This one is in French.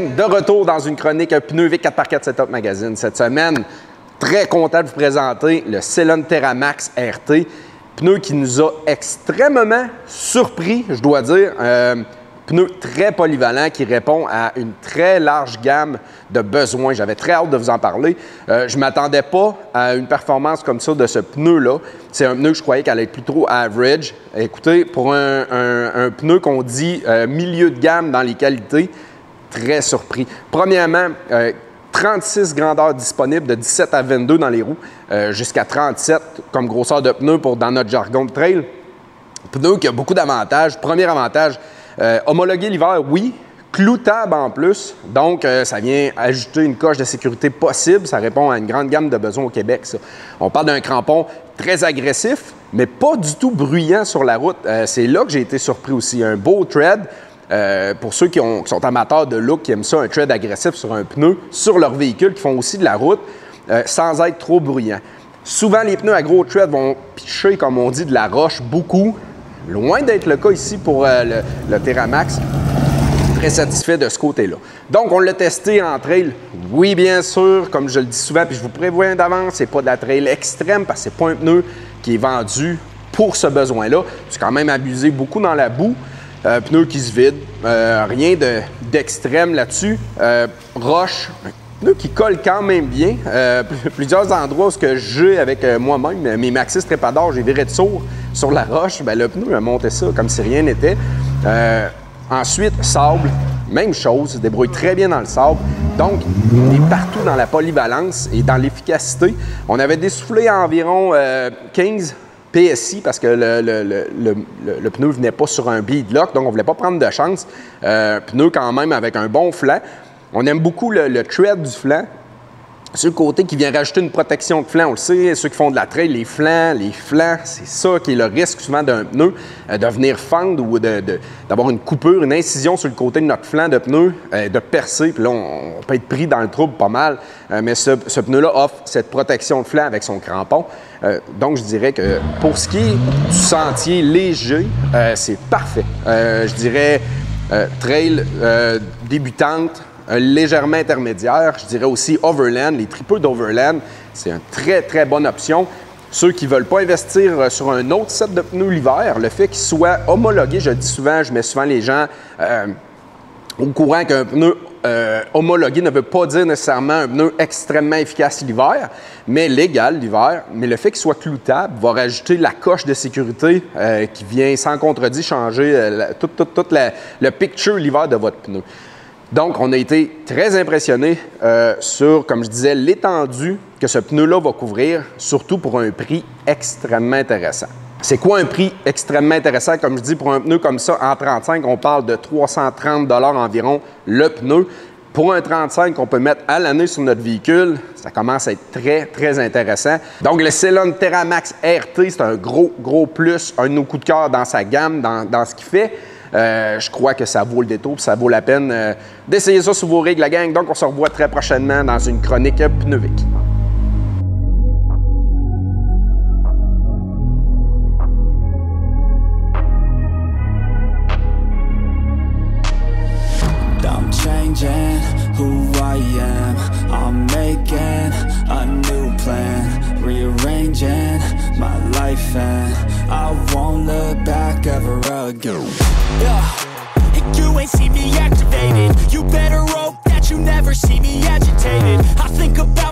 gang, de retour dans une chronique pneu Vic 4x4 Setup Magazine. Cette semaine, très content de vous présenter le Ceylon TerraMax RT. Pneu qui nous a extrêmement surpris, je dois dire. Pneu très polyvalent qui répond à une très large gamme de besoins. J'avais très hâte de vous en parler. Je ne m'attendais pas à une performance comme ça de ce pneu-là. C'est un pneu que je croyais qu'elle allait être plutôt average. Écoutez, pour un pneu qu'on dit milieu de gamme dans les qualités, très surpris. Premièrement, 36 grandeurs disponibles de 17 à 22 dans les roues, jusqu'à 37 comme grosseur de pneu pour dans notre jargon de trail. Pneu qui a beaucoup d'avantages. Premier avantage, homologué l'hiver, oui. Cloutable en plus. Donc, ça vient ajouter une coche de sécurité possible. Ça répond à une grande gamme de besoins au Québec, ça. On parle d'un crampon très agressif, mais pas du tout bruyant sur la route. C'est là que j'ai été surpris aussi. Un beau tread. Pour ceux qui sont amateurs de look, qui aiment ça, un tread agressif sur un pneu, sur leur véhicule, qui font aussi de la route, sans être trop bruyant. Souvent, les pneus à gros tread vont picher, comme on dit, de la roche beaucoup. Loin d'être le cas ici pour le TerraMax. Très satisfait de ce côté-là. Donc, on l'a testé en trail. Oui, bien sûr, comme je le dis souvent, puis je vous prévois d'avance, c'est pas de la trail extrême, parce que c'est pas un pneu qui est vendu pour ce besoin-là. C'est quand même abusé beaucoup dans la boue. Pneu qui se vide, rien d'extrême là-dessus. Roche, un pneu qui colle quand même bien. Plusieurs endroits où j'ai avec moi-même, mes Maxxis Trepador, j'ai viré de sourd sur la roche. Bien, le pneu a monté ça comme si rien n'était. Ensuite, sable, même chose, se débrouille très bien dans le sable. Donc, on est partout dans la polyvalence et dans l'efficacité. On avait dessoufflé à environ 15 PSI parce que le pneu ne venait pas sur un beadlock, donc on ne voulait pas prendre de chance. Pneu quand même avec un bon flanc. On aime beaucoup le tread du flanc. Sur le côté qui vient rajouter une protection de flanc, on le sait, ceux qui font de la trail, les flancs, c'est ça qui est le risque souvent d'un pneu, de venir fendre ou d'avoir une coupure, une incision sur le côté de notre flanc de pneu, de percer, puis là, on peut être pris dans le trouble pas mal. Mais ce pneu-là offre cette protection de flanc avec son crampon. Donc, je dirais que pour ce qui est du sentier léger, c'est parfait. Je dirais trail débutante, légèrement intermédiaire. Je dirais aussi overland, les tripeux d'overland, c'est une très, très bonne option. Ceux qui ne veulent pas investir sur un autre set de pneus l'hiver, le fait qu'ils soient homologués, je dis souvent, je mets souvent les gens au courant qu'un pneu homologué ne veut pas dire nécessairement un pneu extrêmement efficace l'hiver, mais légal l'hiver. Mais le fait qu'il soit cloutable va rajouter la coche de sécurité qui vient sans contredit changer tout le picture l'hiver de votre pneu. Donc, on a été très impressionnés sur, comme je disais, l'étendue que ce pneu-là va couvrir, surtout pour un prix extrêmement intéressant. C'est quoi un prix extrêmement intéressant? Comme je dis, pour un pneu comme ça, en 35, on parle de 330 $ environ le pneu. Pour un 35 qu'on peut mettre à l'année sur notre véhicule, ça commence à être très, très intéressant. Donc, le Ceylon TerraMax RT, c'est un gros plus, un de nos coups de cœur dans sa gamme, dans ce qu'il fait. Je crois que ça vaut le détour, ça vaut la peine d'essayer ça sur vos rigs, la gang. Donc, on se revoit très prochainement dans une chronique Pneu Vic. I'm changing who I am. I'm making a new plan, rearranging my life, and I won't look back ever again. And you ain't see me activated. You better hope that you never see me agitated. I think about